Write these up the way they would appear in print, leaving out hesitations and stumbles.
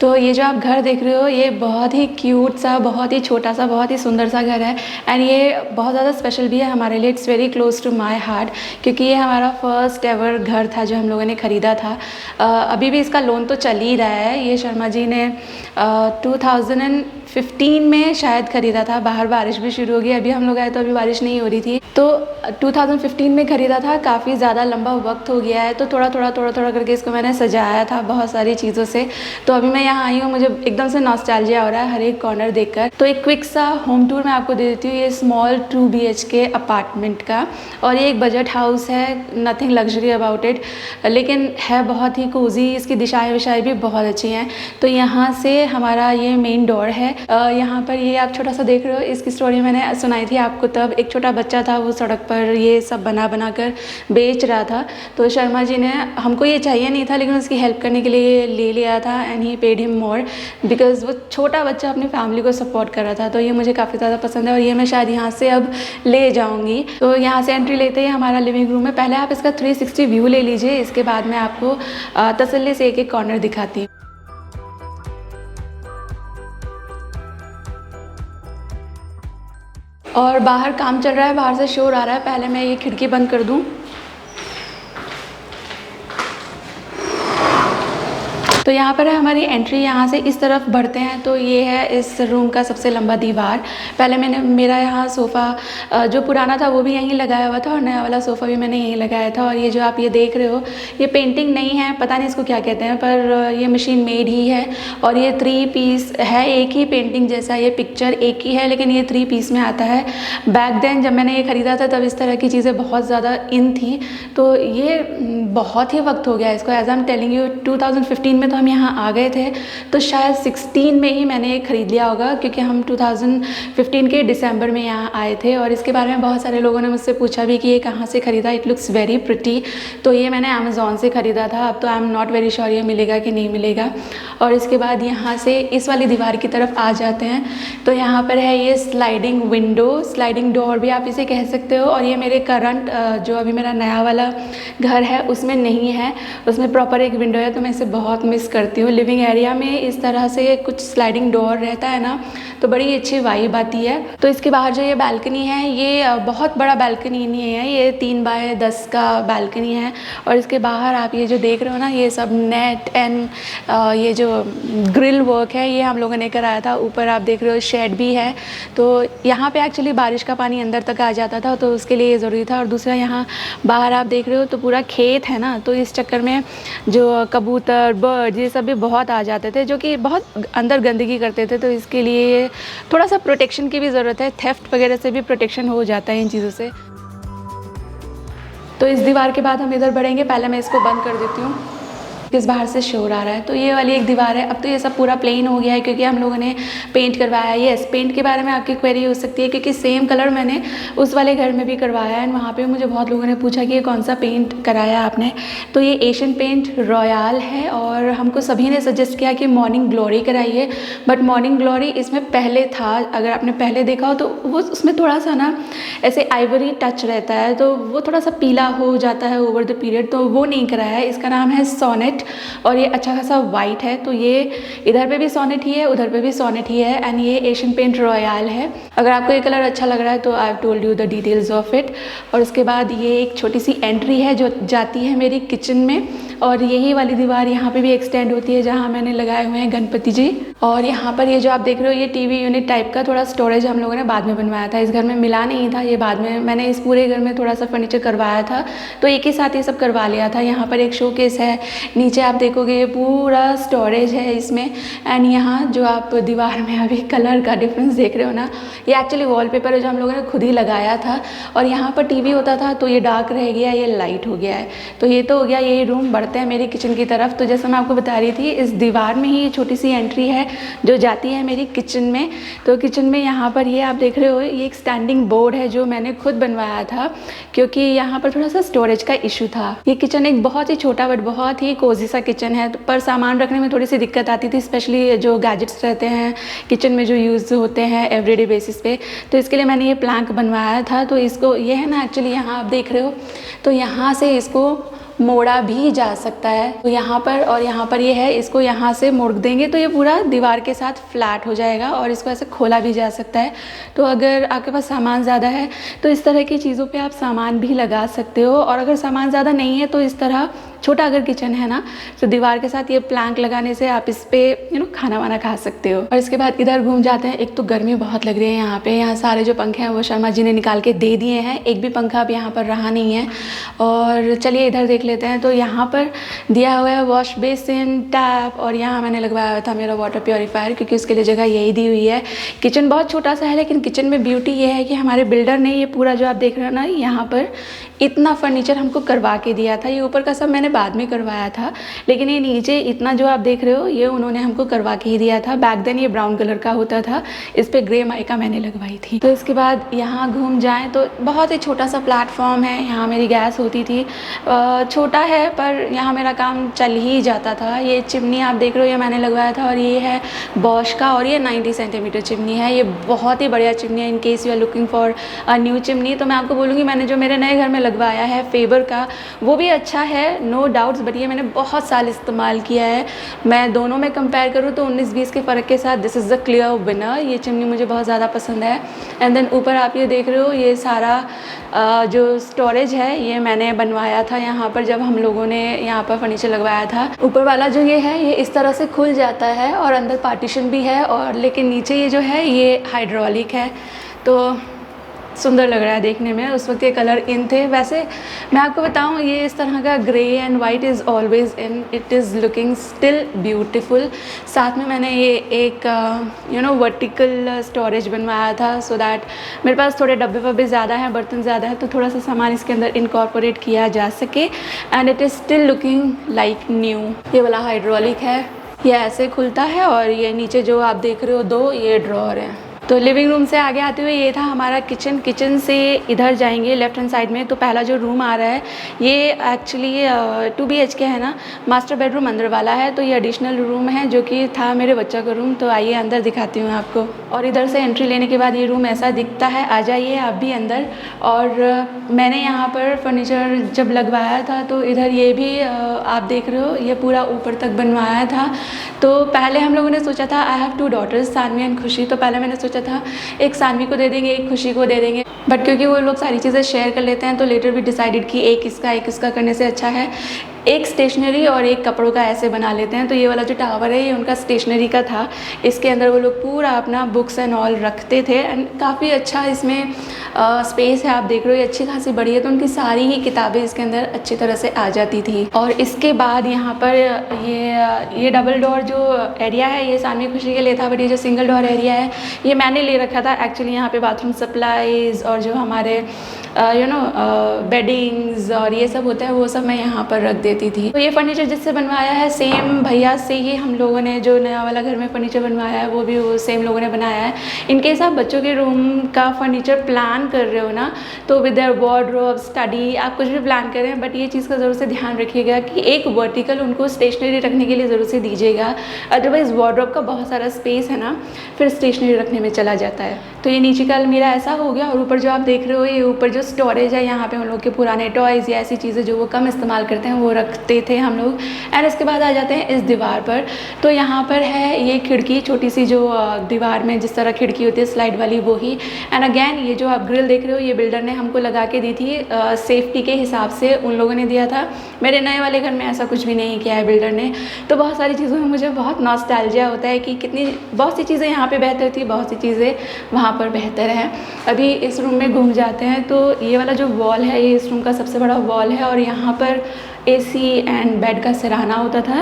तो ये जो आप घर देख रहे हो ये बहुत ही क्यूट सा, बहुत ही छोटा सा, बहुत ही सुंदर सा घर है एंड ये बहुत ज़्यादा स्पेशल भी है हमारे लिए। It's very close to my heart क्योंकि ये हमारा फर्स्ट एवर घर था जो हम लोगों ने ख़रीदा था। अभी भी इसका लोन तो चल ही रहा है। ये शर्मा जी ने 2015 में शायद ख़रीदा था। बाहर बारिश भी शुरू हो गई, अभी हम लोग आए तो अभी बारिश नहीं हो रही थी। तो 2015 में ख़रीदा था, काफ़ी ज़्यादा लंबा वक्त हो गया है। तो थोड़ा थोड़ा करके इसको मैंने सजाया था बहुत सारी चीज़ों से। तो अभी मैं यहाँ आई हूँ, मुझे एकदम से नॉस्टैल्जिया हो रहा है हर एक कॉर्नर देखकर। तो एक क्विक सा होम टूर मैं आपको दे देती हूँ। ये स्मॉल 2 BHK अपार्टमेंट का, और ये एक बजट हाउस है, नथिंग लग्जरी अबाउट इट, लेकिन है बहुत ही कोजी। इसकी दिशाएं विशाएं भी बहुत अच्छी हैं। तो यहाँ से हमारा ये मेन डोर है। यहाँ पर ये आप छोटा सा देख रहे हो, इसकी स्टोरी मैंने सुनाई थी आपको तब। एक छोटा बच्चा था, वो सड़क पर ये सब बना कर बेच रहा था। तो शर्मा जी ने, हमको ये चाहिए नहीं था लेकिन उसकी हेल्प करने के लिए ले लिया था and he paid him more because वो छोटा बच्चा अपनी फैमिली को सपोर्ट कर रहा था। तो ये मुझे काफ़ी ज़्यादा पसंद है और ये मैं शायद यहाँ से अब ले जाऊँगी। तो यहाँ से एंट्री लेते ही हमारा लिविंग रूम है। पहले आप इसका 360 व्यू ले लीजिए, इसके बाद मैं आपको तसल्ली से एक एक कॉर्नर दिखाती हूँ। और बाहर काम चल रहा है, बाहर से शोर आ रहा है। पहले मैं ये खिड़की बंद कर दूँ। तो यहाँ पर है हमारी एंट्री। यहाँ से इस तरफ बढ़ते हैं तो ये है इस रूम का सबसे लंबा दीवार। पहले मैंने मेरा यहाँ सोफ़ा जो पुराना था वो भी यहीं लगाया हुआ था और नया वाला सोफ़ा भी मैंने यहीं लगाया था। और ये जो आप ये देख रहे हो, ये पेंटिंग नहीं है, पता नहीं इसको क्या कहते हैं, पर ये मशीन मेड ही है। और ये 3 पीस है, एक ही पेंटिंग जैसा ये पिक्चर एक ही है, लेकिन ये 3 पीस में आता है। बैक देन जब मैंने ये ख़रीदा था तब इस तरह की चीज़ें बहुत ज़्यादा इन थी। तो ये बहुत ही वक्त हो गया इसको। As I am telling you, 2015 में तो हम यहाँ आ गए थे, तो शायद 16 में ही मैंने ये ख़रीद लिया होगा क्योंकि हम 2015 के दिसंबर में यहाँ आए थे। और इसके बारे में बहुत सारे लोगों ने मुझसे पूछा भी कि ये कहाँ से ख़रीदा, इट लुक्स वेरी प्रिटी। तो ये मैंने अमेज़ॉन से ख़रीदा था। अब तो I am not very sure ये मिलेगा कि नहीं मिलेगा। और इसके बाद यहाँ से इस वाली दीवार की तरफ आ जाते हैं तो यहाँ पर है ये स्लाइडिंग विंडो, स्लाइडिंग डोर भी आप इसे कह सकते हो। और ये मेरे करंट जो अभी मेरा नया वाला घर है उसमें नहीं है, उसमें प्रॉपर एक विंडो है, तो मैं इसे बहुत मिस करती हूँ। लिविंग एरिया में इस तरह से कुछ स्लाइडिंग डोर रहता है ना, तो बड़ी अच्छी वाइब आती है। तो इसके बाहर जो ये बालकनी है, ये बहुत बड़ा बालकनी नहीं है, ये 3 बाय 10 का बालकनी है। और इसके बाहर आप ये जो देख रहे हो ना, ये सब नेट एंड ये जो ग्रिल वर्क है ये हम लोगों ने कराया था। ऊपर आप देख रहे हो शेड भी है। तो यहाँ पे एक्चुअली बारिश का पानी अंदर तक आ जाता था, तो उसके लिए ये ज़रूरी था। और दूसरा यहाँ बाहर आप देख रहे हो तो पूरा खेत है ना, तो इस चक्कर में जो कबूतर, बर्ड, ये सब भी बहुत आ जाते थे, जो कि बहुत अंदर गंदगी करते थे। तो इसके लिए थोड़ा सा प्रोटेक्शन की भी ज़रूरत है, थेफ्ट वगैरह से भी प्रोटेक्शन हो जाता है इन चीज़ों से। तो इस दीवार के बाद हम इधर बढ़ेंगे। पहले मैं इसको बंद कर देती हूँ, किस बाहर से शोर आ रहा है। तो ये वाली एक दीवार है। अब तो ये सब पूरा प्लेन हो गया है क्योंकि हम लोगों ने पेंट करवाया है। येस, पेंट के बारे में आपकी क्वेरी हो सकती है क्योंकि सेम कलर मैंने उस वाले घर में भी करवाया है। एंड वहाँ पे मुझे बहुत लोगों ने पूछा कि ये कौन सा पेंट कराया आपने। तो ये एशियन पेंट रॉयल है और हमको सभी ने सजेस्ट किया कि मॉर्निंग ग्लोरी कराइए, बट मॉर्निंग ग्लोरी इसमें पहले था, अगर आपने पहले देखा हो तो वो उसमें थोड़ा सा ना ऐसे आइवरी टच रहता है, तो वो थोड़ा सा पीला हो जाता है ओवर द पीरियड, तो वो नहीं कराया है। इसका नाम है सोनेट और ये अच्छा खासा वाइट है। तो ये इधर पे भी सोनेट ही है, उधर पे भी सोनेट ही है एंड ये एशियन पेंट रॉयल है। अगर आपको ये कलर अच्छा लग रहा है तो I have told you the details of it. और उसके बाद ये एक छोटी सी एंट्री है जो जाती है मेरी किचन में, और यही वाली दीवार यहाँ पे भी एक्सटेंड होती है जहाँ मैंने लगाए हुए हैं गणपति जी। और यहाँ पर ये जो आप देख रहे हो ये टीवी यूनिट टाइप का थोड़ा स्टोरेज हम लोगों ने बाद में बनवाया था, इस घर में मिला नहीं था, ये बाद में मैंने इस पूरे घर में थोड़ा सा फर्नीचर करवाया था, तो एक ही साथ ये सब करवा लिया था। यहाँ पर एक शोकेस है, नीचे आप देखोगे ये पूरा स्टोरेज है इसमें। एंड यहाँ जो आप दीवार में अभी कलर का डिफरेंस देख रहे हो ना, ये एक्चुअली वॉलपेपर है जो हम लोगों ने खुद ही लगाया था। और यहाँ पर टीवी होता था तो ये डार्क रह गया, ये लाइट हो गया है। तो ये तो हो गया यही रूम। बढ़ते हैं मेरी किचन की तरफ। तो जैसा मैं आपको बता रही थी, इस दीवार में ही छोटी सी एंट्री है जो जाती है मेरी किचन में। तो किचन में यहाँ पर ये आप देख रहे हो, ये एक स्टैंडिंग बोर्ड है जो मैंने खुद बनवाया था क्योंकि यहाँ पर थोड़ा सा स्टोरेज का इशू था। ये किचन एक बहुत ही छोटा बट बहुत ही कोजी सा किचन है, पर सामान रखने में थोड़ी सी दिक्कत आती थी, स्पेशली जो गैजेट्स रहते हैं किचन में जो यूज़ होते हैं एवरीडे बेसिस पे। तो इसके लिए मैंने ये प्लैंक बनवाया था। तो इसको ये है ना, एक्चुअली यहाँ आप देख रहे हो, तो यहाँ से इसको मोड़ा भी जा सकता है। तो यहाँ पर और यहाँ पर ये है, इसको यहाँ से मोड़ देंगे तो ये पूरा दीवार के साथ फ्लैट हो जाएगा और इसको ऐसे खोला भी जा सकता है। तो अगर आपके पास सामान ज़्यादा है तो इस तरह की चीज़ों पे आप सामान भी लगा सकते हो, और अगर सामान ज़्यादा नहीं है तो इस तरह छोटा अगर किचन है ना तो दीवार के साथ ये प्लैंक लगाने से आप इस पे खाना वाना खा सकते हो। और इसके बाद इधर घूम जाते हैं। एक तो गर्मी बहुत लग रही है यहाँ पे, यहाँ सारे जो पंखे हैं वो शर्मा जी ने निकाल के दे दिए हैं, एक भी पंखा अब यहाँ पर रहा नहीं है। और चलिए इधर देख लेते हैं। तो यहाँ पर दिया हुआ है वॉश बेसिन, टैप, और यहाँ मैंने लगवाया हुआ था मेरा वाटर प्योरीफायर, क्योंकि उसके लिए जगह यही दी हुई है। किचन बहुत छोटा सा है, लेकिन किचन में ब्यूटी ये है कि हमारे बिल्डर ने ये पूरा जो आप देख रहे हो ना, यहाँ पर इतना फर्नीचर हमको करवा के दिया था। ये ऊपर का सब मैंने बाद में करवाया था, लेकिन ये नीचे इतना जो आप देख रहे हो ये उन्होंने हमको करवा के ही दिया था। बैक देन ये ब्राउन कलर का होता था, इस पर ग्रे माइका मैंने लगवाई थी। तो इसके बाद यहाँ घूम जाएं तो बहुत ही छोटा सा प्लेटफॉर्म है। यहाँ मेरी गैस होती थी, छोटा है पर यहाँ मेरा काम चल ही जाता था। ये चिमनी आप देख रहे हो ये मैंने लगवाया था, और ये है बॉश का, और ये 90 सेंटीमीटर चिमनी है। ये बहुत ही बढ़िया चिमनी है। In case you are looking for a new chimney, तो मैं आपको बोलूँगी मैंने जो मेरे नए घर में लगवाया है फेबर का, वो भी अच्छा है, नो डाउट्स, बट ये मैंने बहुत साल इस्तेमाल किया है। मैं दोनों में कंपेयर करूँ तो 19-20 के फ़र्क के साथ this is the clear winner. ये चिमनी मुझे बहुत ज़्यादा पसंद है। एंड देन ऊपर आप ये देख रहे हो ये सारा जो स्टोरेज है ये मैंने बनवाया था यहाँ पर, जब हम लोगों ने यहाँ पर फर्नीचर लगवाया था। ऊपर वाला जो ये है ये इस तरह से खुल जाता है और अंदर पार्टीशन भी है, और लेकिन नीचे ये जो है ये हाइड्रोलिक है। तो सुंदर लग रहा है देखने में। उस वक्त ये कलर इन थे। वैसे मैं आपको बताऊं ये इस तरह का grey and white is always in, it is looking still beautiful. साथ में मैंने ये एक वर्टिकल स्टोरेज बनवाया था, सो दैट मेरे पास थोड़े डब्बे वब्बे ज़्यादा हैं, बर्तन ज़्यादा है, तो थोड़ा सा सामान इसके अंदर इनकॉर्पोरेट किया जा सके। And it is still looking like new. ये वाला हाइड्रोलिक है, ये ऐसे खुलता है, और ये नीचे जो आप देख रहे हो दो ये ड्रॉर हैं। तो लिविंग रूम से आगे आते हुए ये था हमारा किचन। किचन से इधर जाएंगे लेफ्ट हैंड साइड में, तो पहला जो रूम आ रहा है ये एक्चुअली 2 BHK है ना, मास्टर बेडरूम अंदर वाला है। तो ये एडिशनल रूम है जो कि था मेरे बच्चा का रूम। तो आइए अंदर दिखाती हूँ आपको। और इधर से एंट्री लेने के बाद ये रूम ऐसा दिखता है। आ जाइए आप भी अंदर। और मैंने यहाँ पर फर्नीचर जब लगवाया था तो इधर ये भी आप देख रहे हो ये पूरा ऊपर तक बनवाया था। तो पहले हम लोगों ने सोचा था, I have 2 daughters Saanvi and Khushi, तो पहले मैंने सोचा था एक सानवी को दे देंगे एक खुशी को दे देंगे, बट क्योंकि वो लोग सारी चीज़ें शेयर कर लेते हैं तो लेटर भी डिसाइडेड कि एक इसका करने से अच्छा है एक स्टेशनरी और एक कपड़ों का ऐसे बना लेते हैं। तो ये वाला जो टावर है ये उनका स्टेशनरी का था। इसके अंदर वो लोग पूरा अपना बुक्स एंड ऑल रखते थे, एंड काफ़ी अच्छा इसमें स्पेस है। आप देख रहे हो ये अच्छी खासी बड़ी है, तो उनकी सारी ही किताबें इसके अंदर अच्छी तरह से आ जाती थी। और इसके बाद यहाँ पर ये डबल डोर जो एरिया है ये सानवी खुशी के लिए था, बट ये जो सिंगल डोर एरिया है ये मैंने ले रखा था। एक्चुअली यहाँ पे बाथरूम सप्लाईज और जो हमारे बेडिंग्स और ये सब होता है वो सब मैं यहाँ पर रख देती थी। तो ये फर्नीचर जिससे बनवाया है सेम भैया से ही हम लोगों ने जो नया वाला घर में फर्नीचर बनवाया है वो भी वो सेम लोगों ने बनाया है। इनकेस आप बच्चों के रूम का फर्नीचर प्लान कर रहे हो ना, तो विद देयर वार्डरोब, स्टडी, आप कुछ भी प्लान कर रहे हैं, बट ये चीज़ का ज़रूर से ध्यान रखिएगा कि एक वर्टिकल उनको स्टेशनरी रखने के लिए ज़रूर से दीजिएगा। अदरवाइज़ वार्डरोब का बहुत सारा स्पेस है ना फिर स्टेशनरी रखने में चला जाता है। तो ये नीचे का अलमीरा ऐसा हो गया, और ऊपर जो आप देख रहे हो ये ऊपर जो स्टोरेज है यहाँ पे हम लोग के पुराने टॉयज़ या ऐसी चीज़ें जो वो कम इस्तेमाल करते हैं वो रखते थे हम लोग। एंड इसके बाद आ जाते हैं इस दीवार पर। तो यहाँ पर है ये खिड़की, छोटी सी जो दीवार में जिस तरह खिड़की होती है स्लाइड वाली वो ही। एंड अगेन ये जो आप ग्रिल देख रहे हो ये बिल्डर ने हमको लगा के दी थी, सेफ्टी के हिसाब से उन लोगों ने दिया था। मेरे नए वाले घर में ऐसा कुछ भी नहीं किया है बिल्डर ने। तो बहुत सारी चीज़ों में मुझे बहुत नॉस्टैल्जिया होता है कि कितनी बहुत सी चीज़ें यहाँ पर बेहतर थी, बहुत सी चीज़ें वहाँ पर बेहतर हैं। अभी इस रूम में घूम जाते हैं। तो ये वाला जो वॉल है ये इस रूम का सबसे बड़ा वॉल है, और यहाँ पर AC एंड बेड का सिरहाना होता था।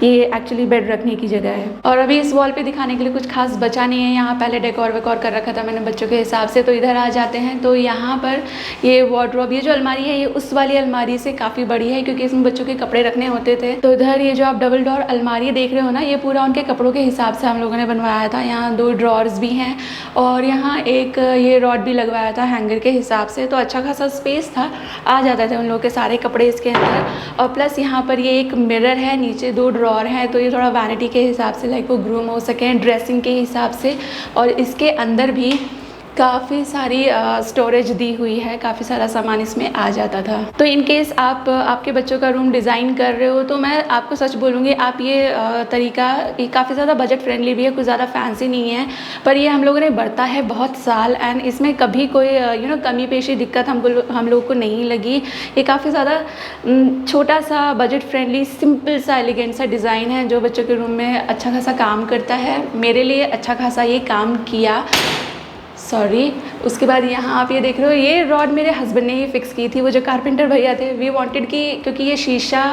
ये एक्चुअली बेड रखने की जगह है। और अभी इस वॉल पे दिखाने के लिए कुछ खास बचा नहीं है। यहाँ पहले डेकोर वेकोर कर रखा था मैंने बच्चों के हिसाब से। तो इधर आ जाते हैं। तो यहाँ पर ये वार्डरोब, ये जो अलमारी है ये उस वाली अलमारी से काफ़ी बड़ी है क्योंकि इसमें बच्चों के कपड़े रखने होते थे। तो इधर ये जो आप डबल डोर अलमारी देख रहे हो ना ये पूरा उनके कपड़ों के हिसाब से हम लोगों ने बनवाया था। यहाँ 2 ड्रॉर्स भी हैं और यहाँ एक ये रॉड भी लगवाया था हैंगर के हिसाब से। तो अच्छा खासा स्पेस था, आ जाता था उन लोगों के सारे कपड़े इसके अंदर। और प्लस यहाँ पर ये एक मिरर है, नीचे 2 ड्रॉर हैं, तो ये थोड़ा वैनिटी के हिसाब से लाइक वो ग्रूम हो सकें ड्रेसिंग के हिसाब से। और इसके अंदर भी काफ़ी सारी स्टोरेज दी हुई है, काफ़ी सारा सामान इसमें आ जाता था। तो इन केस आप आपके बच्चों का रूम डिज़ाइन कर रहे हो तो मैं आपको सच बोलूँगी, आप ये तरीका ये काफ़ी ज़्यादा बजट फ्रेंडली भी है, कुछ ज़्यादा फैंसी नहीं है, पर ये हम लोगों ने बरता है बहुत साल एंड इसमें कभी कोई कमी पेशी दिक्कत हम लोग को नहीं लगी। ये काफ़ी ज़्यादा छोटा सा बजट फ्रेंडली सिंपल सा एलिगेंट सा डिज़ाइन है जो बच्चों के रूम में अच्छा खासा काम करता है। मेरे लिए अच्छा खासा ये काम किया, सॉरी। उसके बाद यहाँ आप ये देख रहे हो, ये रॉड मेरे हस्बैंड ने ही फिक्स की थी, वो जो कारपेंटर भैया थे। वी वांटेड कि क्योंकि ये शीशा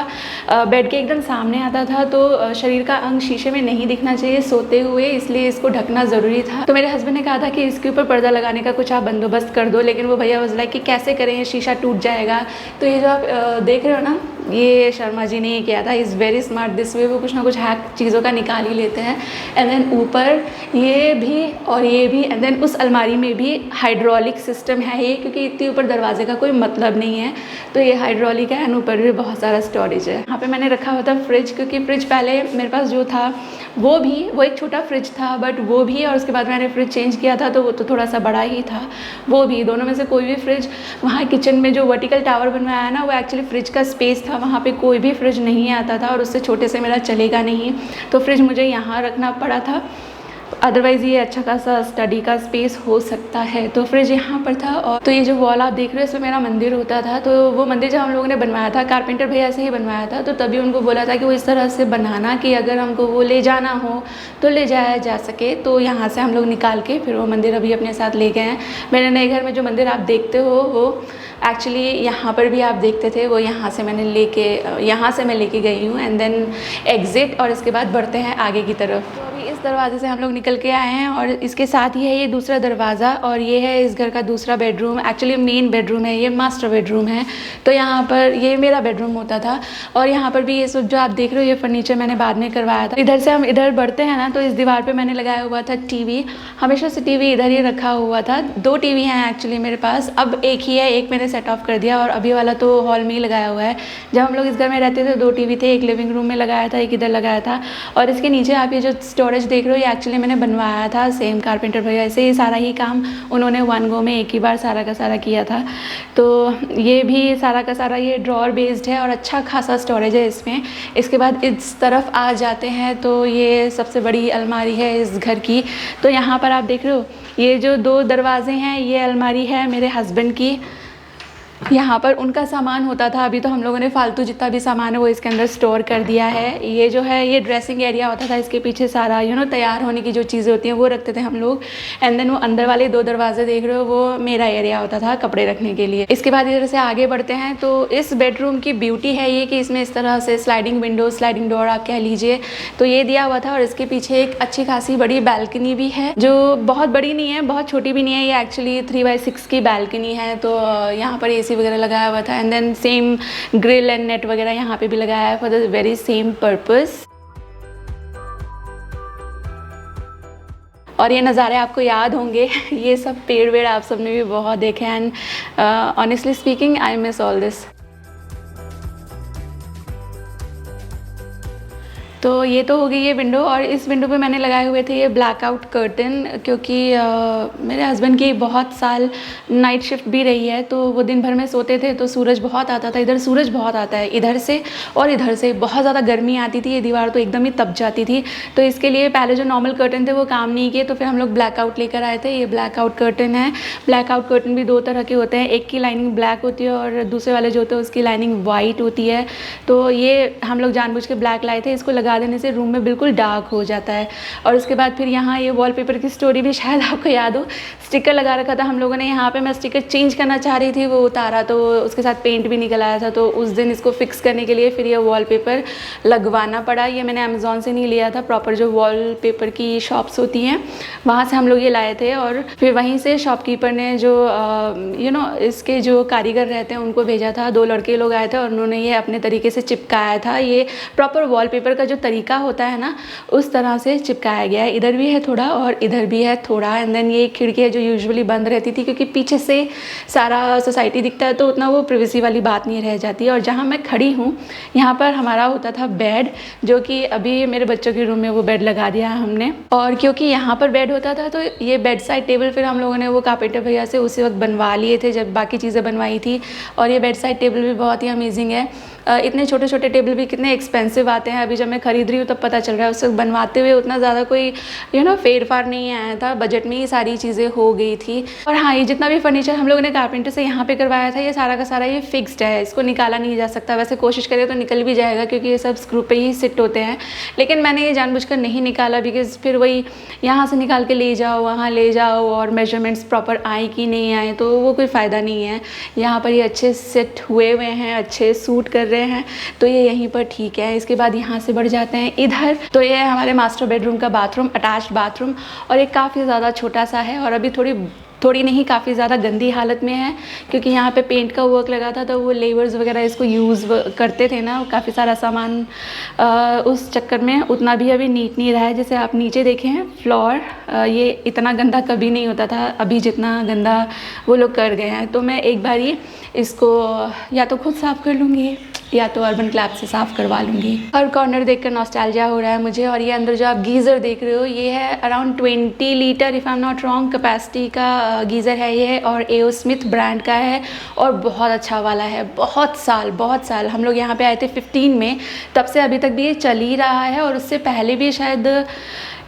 बेड के एकदम सामने आता था तो शरीर का अंग शीशे में नहीं दिखना चाहिए सोते हुए, इसलिए इसको ढकना ज़रूरी था। तो मेरे हस्बैंड ने कहा था कि इसके ऊपर पर्दा लगाने का कुछ आप बंदोबस्त कर दो, लेकिन वो भैया वाज लाइक कि कैसे करें, ये शीशा टूट जाएगा। तो ये जो आप देख रहे हो ना, ये शर्मा जी ने किया था। Is very smart this way, वो कुछ ना कुछ हैक चीज़ों का निकाल ही लेते हैं। एंड देन ऊपर ये भी और ये भी, एंड देन उस अलमारी में भी हाइड्रोलिक सिस्टम है ये, क्योंकि इतने ऊपर दरवाजे का कोई मतलब नहीं है, तो ये हाइड्रोलिक है एंड ऊपर भी बहुत सारा स्टोरेज है। यहाँ पे मैंने रखा हुआ था फ्रिज, क्योंकि फ्रिज पहले मेरे पास जो था वो एक छोटा फ्रिज था, बट वो भी, और उसके बाद मैंने फ्रिज चेंज किया था तो वो तो थोड़ा सा बड़ा ही था। वो भी दोनों में से कोई भी फ्रिज, वहाँ किचन में जो वर्टिकल टावर बनवाया है ना, वो एक्चुअली फ्रिज का स्पेस था, वहाँ पे कोई भी फ्रिज नहीं आता था और उससे छोटे से मेरा चलेगा नहीं, तो फ्रिज मुझे यहाँ रखना पड़ा था। अदरवाइज़ ये अच्छा खासा स्टडी का स्पेस हो सकता है, तो फ्रिज यहाँ पर था। और तो ये जो वॉल आप देख रहे हो, इसमें मेरा मंदिर होता था। तो वो मंदिर जब हम लोगों ने बनवाया था, कारपेंटर भैया से ही बनवाया था, तो तभी उनको बोला था कि वो इस तरह से बनाना कि अगर हमको वो ले जाना हो तो ले जाया जा सके। तो यहाँ से हम लोग निकाल के फिर वो मंदिर अभी अपने साथ ले गए हैं। मेरे नए घर में जो मंदिर आप देखते हो वो एक्चुअली यहाँ पर भी आप देखते थे, वो यहाँ से मैं लेके गई हूँ। एंड देन एग्ज़िट, और इसके बाद बढ़ते हैं आगे की तरफ। तो अभी इस दरवाजे से हम लोग निकल के आए हैं और इसके साथ ही है ये दूसरा दरवाज़ा, और ये है इस घर का दूसरा बेडरूम। एक्चुअली मेन बेडरूम है ये, मास्टर बेडरूम है। तो यहाँ पर ये मेरा बेडरूम होता था, और यहाँ पर भी ये सब जो आप देख रहे हो, ये फर्नीचर मैंने बाद में करवाया था। इधर से हम इधर बढ़ते हैं ना, तो इस दीवार पर मैंने लगाया हुआ था टीवी। हमेशा से टीवी इधर ही रखा हुआ था। 2 टीवी हैं एक्चुअली मेरे पास, अब एक ही है, एक मैंने सेट ऑफ कर दिया और अभी वाला तो हॉल में ही लगाया हुआ है। जब हम लोग इस घर में रहते थे 2 टीवी थे, एक लिविंग रूम में लगाया था, एक इधर लगाया था। और इसके नीचे आप ये जो स्टोरेज देख रहे हो, ये एक्चुअली मैंने बनवाया था सेम कारपेंटर भैया से। ये सारा ही काम उन्होंने 1 गो में एक ही बार सारा का सारा किया था। तो ये भी सारा का सारा ये ड्रॉअर बेस्ड है और अच्छा खासा स्टोरेज है इसमें। इसके बाद इस तरफ आ जाते हैं तो ये सबसे बड़ी अलमारी है इस घर की। तो यहाँ पर आप देख रहे हो, ये जो 2 दरवाजे हैं, ये अलमारी है मेरे हस्बैंड की। यहाँ पर उनका सामान होता था, अभी तो हम लोगों ने फालतू जितना भी सामान है वो इसके अंदर स्टोर कर दिया है। ये जो है ये ड्रेसिंग एरिया होता था, इसके पीछे सारा तैयार होने की जो चीज़ें होती हैं वो रखते थे हम लोग। एंड देन वो अंदर वाले 2 दरवाजे देख रहे हो, वो मेरा एरिया होता था कपड़े रखने के लिए। इसके बाद इधर से आगे बढ़ते हैं तो इस बेडरूम की ब्यूटी है ये कि इसमें इस तरह से स्लाइडिंग विंडो, स्लाइडिंग डोर आप कह लीजिए, तो ये दिया हुआ था। और इसके पीछे एक अच्छी खासी बड़ी बैल्कनी भी है, जो बहुत बड़ी नहीं है, बहुत छोटी भी नहीं है। ये एक्चुअली 3x6 की बैल्कनी है। तो यहाँ पर एसी वगैरह लगाया हुआ था। And then same grill and net वगैरह यहाँ पे भी लगाया है for the very same purpose. और ये नज़ारे आपको याद होंगे, ये सब पेड़ वेड़ आप सबने भी बहुत देखे। And honestly speaking I miss all this. तो ये तो हो गई ये विंडो, और इस विंडो पे मैंने लगाए हुए थे ये ब्लैकआउट कर्टन, क्योंकि मेरे हस्बैंड की बहुत साल नाइट शिफ्ट भी रही है, तो वो दिन भर में सोते थे तो सूरज बहुत आता था। इधर सूरज बहुत आता है, इधर से और इधर से बहुत ज़्यादा गर्मी आती थी, ये दीवार तो एकदम ही तप जाती थी। तो इसके लिए पहले जो नॉर्मल कर्टन थे वो काम नहीं किए, तो फिर हम लोग ब्लैकआउट लेकर आए थे। ये ब्लैकआउट कर्टन है। ब्लैकआउट कर्टन भी 2 तरह के होते हैं, एक की लाइनिंग ब्लैक होती है और दूसरे वाले जो होते हैं उसकी लाइनिंग वाइट होती है। तो ये हम लोग जानबूझ के ब्लैक लाए थे, इसको लगा देने से रूम में बिल्कुल डार्क हो जाता है। और उसके बाद फिर यहाँ ये वॉलपेपर की स्टोरी भी शायद आपको याद हो, स्टिकर लगा रखा था हम लोगों ने यहाँ पे। मैं स्टिकर चेंज करना चाह रही थी, वो उतारा तो उसके साथ पेंट भी निकल आया था, तो उस दिन इसको फिक्स करने के लिए फिर ये वॉलपेपर लगवाना पड़ा। ये मैंने अमेज़ॉन से नहीं लिया था, प्रॉपर जो वॉलपेपर की शॉप्स होती हैं वहाँ से हम लोग ये लाए थे। और फिर वहीं से शॉपकीपर ने जो इसके जो कारीगर रहते हैं उनको भेजा था। 2 लड़के लोग आए थे और उन्होंने ये अपने तरीके से चिपकाया था। ये प्रॉपर वॉलपेपर का जो तरीका होता है ना, उस तरह से चिपकाया गया है। इधर भी है थोड़ा और इधर भी है थोड़ा। एंड देन ये खिड़की है जो यूजुअली बंद रहती थी, क्योंकि पीछे से सारा सोसाइटी दिखता है तो उतना वो प्रिवेसी वाली बात नहीं रह जाती। और जहाँ मैं खड़ी हूँ यहाँ पर हमारा होता था बेड, जो कि अभी मेरे बच्चों के रूम में वो बेड लगा दिया है हमने। और क्योंकि यहाँ पर बेड होता था तो ये बेड साइड टेबल फिर हम लोगों ने वो कारपेंटर भैया से उसी वक्त बनवा लिए थे जब बाकी चीज़ें बनवाई थी। और ये बेड साइड टेबल भी बहुत ही अमेजिंग है। इतने छोटे छोटे टेबल भी कितने एक्सपेंसिव आते हैं। अभी जब मैं खरीद रही हूँ तब पता चल रहा है, उस वक्त बनवाते हुए उतना ज़्यादा कोई फेर फार नहीं आया था, बजट में ही सारी चीज़ें हो गई थी। और हाँ, ये जितना भी फर्नीचर हम लोगों ने कारपेंटर से यहाँ पे करवाया था, ये सारा का सारा ये फिक्स्ड है, इसको निकाला नहीं जा सकता। वैसे कोशिश करें तो निकल भी जाएगा क्योंकि ये सब स्क्रू पे ही सिट होते हैं, लेकिन मैंने ये जानबूझकर नहीं निकाला बिकॉज फिर वही यहाँ से निकाल के ले जाओ, वहाँ ले जाओ, और मेजरमेंट्स प्रॉपर आए कि नहीं आए तो वो कोई फ़ायदा नहीं है। यहाँ पर ये अच्छे सेट हुए हुए हैं, अच्छे सूट कर रहे हैं, तो ये यहीं पर ठीक है। इसके बाद यहाँ से बढ़ जाते हैं इधर, तो ये है हमारे मास्टर बेडरूम का बाथरूम, अटैच्ड बाथरूम। और ये काफ़ी ज़्यादा छोटा सा है और अभी थोड़ी नहीं काफ़ी ज़्यादा गंदी हालत में है, क्योंकि यहाँ पे पेंट का वर्क लगा था तो वो लेबर्स वगैरह इसको यूज़ करते थे ना, काफ़ी सारा सामान उस चक्कर में उतना भी अभी नीट नहीं रहा है। जैसे आप नीचे देखें हैं फ्लोर, ये इतना गंदा कभी नहीं होता था अभी जितना गंदा वो लोग कर गए हैं। तो मैं एक बार ही इसको या तो खुद साफ़ कर लूँगी या तो अर्बन क्लैप से साफ़ करवा लूँगी। हर कॉर्नर देखकर नॉस्टैल्जिया हो रहा है मुझे। और ये अंदर जो आप गीज़र देख रहे हो, ये है around 20 litre if I am not wrong capacity का गीज़र है ये, और एओ स्मिथ ब्रांड का है और बहुत अच्छा वाला है। बहुत साल हम लोग यहाँ पे आए थे 15 में, तब से अभी तक भी ये चल ही रहा है। और उससे पहले भी शायद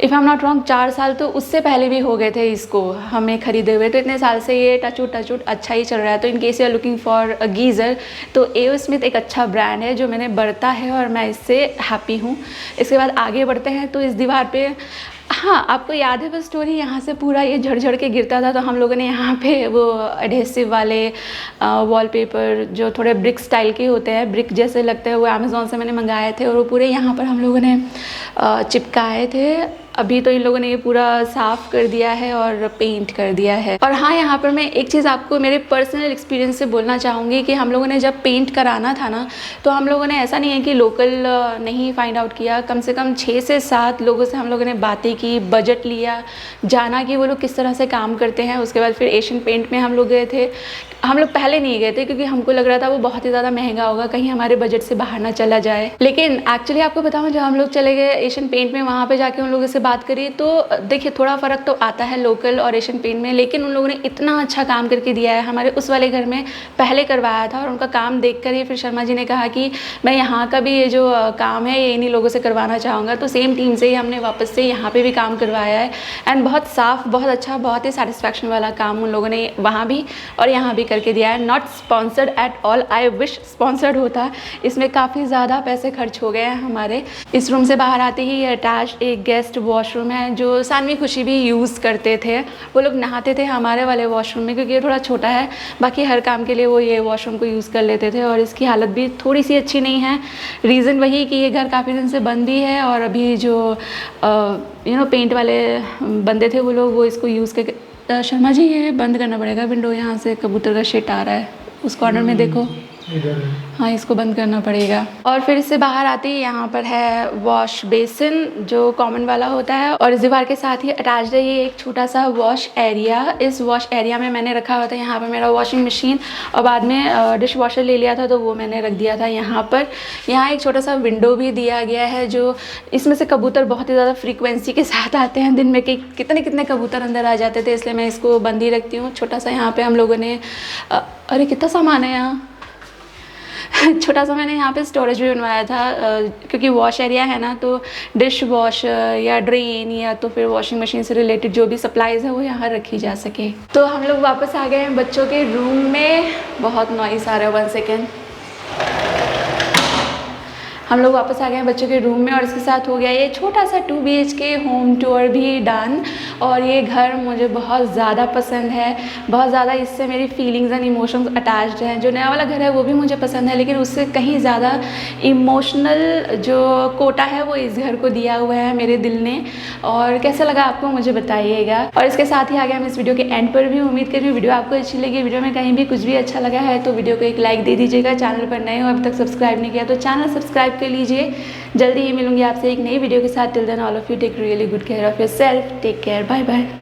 if I am not wrong 4 साल तो उससे पहले भी हो गए थे इसको हमें ख़रीदे हुए। तो इतने साल से ये टचवुड अच्छा ही चल रहा है। तो in case you are looking for a geyser, तो एओ स्मिथ एक अच्छा ब्रांड है जो मैंने बरता है और मैं इससे हैप्पी हूँ। इसके बाद आगे बढ़ते हैं तो इस दीवार पे, हाँ आपको याद है वो स्टोरी, यहाँ से पूरा ये झड़ के गिरता था, तो हम लोगों ने यहाँ पे वो एडहेसिव वाले वॉलपेपर जो थोड़े ब्रिक स्टाइल के होते हैं, ब्रिक जैसे लगते हैं, वो अमेज़ॉन से मैंने मंगाए थे और वो पूरे यहाँ पर हम लोगों ने चिपकाए थे। अभी तो इन लोगों ने ये पूरा साफ़ कर दिया है और पेंट कर दिया है। और हाँ, यहाँ पर मैं एक चीज़ आपको मेरे पर्सनल एक्सपीरियंस से बोलना चाहूँगी कि हम लोगों ने जब पेंट कराना था ना, तो हम लोगों ने ऐसा नहीं है कि लोकल नहीं फाइंड आउट किया, कम से कम 6 से 7 लोगों से हम लोगों ने बातें की, बजट लिया, जाना कि वो लोग किस तरह से काम करते हैं। उसके बाद फिर एशियन पेंट में हम लोग गए थे। हम लोग पहले नहीं गए थे क्योंकि हमको लग रहा था वो बहुत ही ज़्यादा महंगा होगा, कहीं हमारे बजट से बाहर ना चला जाए। लेकिन एक्चुअली आपको बताऊँ, जब हम लोग चले गए एशियन पेंट में, वहाँ पे जाके उन लोगों से बात करी तो देखिए थोड़ा फ़र्क तो आता है लोकल और एशियन पेंट में, लेकिन उन लोगों ने इतना अच्छा काम करके दिया है। हमारे उस वाले घर में पहले करवाया था और उनका काम देख कर ही फिर शर्मा जी ने कहा कि मैं यहाँ का भी ये जो काम है ये इन्हीं लोगों से करवाना चाहूँगा। तो सेम टीम से ही हमने वापस से यहाँ पर भी काम करवाया है एंड बहुत साफ़, बहुत अच्छा, बहुत ही सेटिस्फैक्शन वाला काम उन लोगों ने वहाँ भी और यहाँ भी करके दिया है। Not sponsored at all, I wish sponsored होता। इसमें काफ़ी ज़्यादा पैसे खर्च हो गए हैं हमारे। इस रूम से बाहर आते ही ये अटैच एक गेस्ट वॉशरूम है जो सानवी खुशी भी यूज़ करते थे। वो लोग नहाते थे हमारे वाले वॉशरूम में क्योंकि ये थोड़ा छोटा है, बाकी हर काम के लिए वो ये वॉशरूम को यूज़ कर लेते थे। और इसकी हालत भी थोड़ी सी अच्छी नहीं है। रीज़न वही कि ये घर काफ़ी दिन से बंद भी है और अभी जो पेंट वाले बंदे थे वो लोग वो इसको यूज़ करके। शर्मा जी ये बंद करना पड़ेगा विंडो, यहाँ से कबूतर का शिट आ रहा है, उस कॉर्नर में देखो। हाँ, इसको बंद करना पड़ेगा। और फिर इससे बाहर आते ही यहाँ पर है वॉश बेसिन जो कॉमन वाला होता है और इस दीवार के साथ ही अटैच्ड है ये एक छोटा सा वॉश एरिया। इस वॉश एरिया में मैंने रखा हुआ था यहाँ पर मेरा वॉशिंग मशीन और बाद में डिश वॉशर ले लिया था तो वो मैंने रख दिया था यहाँ पर। यहाँ एक छोटा सा विंडो भी दिया गया है जो इसमें से कबूतर बहुत ही ज़्यादा फ्रीक्वेंसी के साथ आते हैं, दिन में कितने कबूतर अंदर आ जाते थे, इसलिए मैं इसको बंद ही रखती हूँ। छोटा सा यहाँ पर हम लोगों ने अरे कितना सामान है यहाँ छोटा सा मैंने यहाँ पे स्टोरेज भी बनवाया था क्योंकि वॉश एरिया है ना, तो डिश वॉश या ड्रेन या तो फिर वॉशिंग मशीन से रिलेटेड जो भी सप्लाईज़ है वो यहाँ रखी जा सके। तो हम लोग वापस आ गए हैं बच्चों के रूम में। बहुत नॉइस आ रहा है, 1 सेकेंड। हम लोग वापस आ गए हैं बच्चों के रूम में और इसके साथ हो गया ये छोटा सा 2 BHK होम टूर भी डन। और ये घर मुझे बहुत ज़्यादा पसंद है, बहुत ज़्यादा इससे मेरी फीलिंग्स एंड इमोशंस अटैच्ड हैं। जो नया वाला घर है वो भी मुझे पसंद है, लेकिन उससे कहीं ज़्यादा इमोशनल जो कोटा है वो इस घर को दिया हुआ है मेरे दिल ने। और कैसा लगा आपको मुझे बताइएगा। और इसके साथ ही आ गए हम इस वीडियो के एंड पर भी। उम्मीद कर रही हूँ वीडियो आपको अच्छी लगी। वीडियो में कहीं भी कुछ भी अच्छा लगा है तो वीडियो को एक लाइक दे दीजिएगा। चैनल पर नए हो, अभी तक सब्सक्राइब नहीं किया तो चैनल सब्सक्राइब कर लीजिए। जल्दी ही मिलूंगी आपसे एक नई वीडियो के साथ। Till then all of you take really good care of yourself. Take care, bye bye.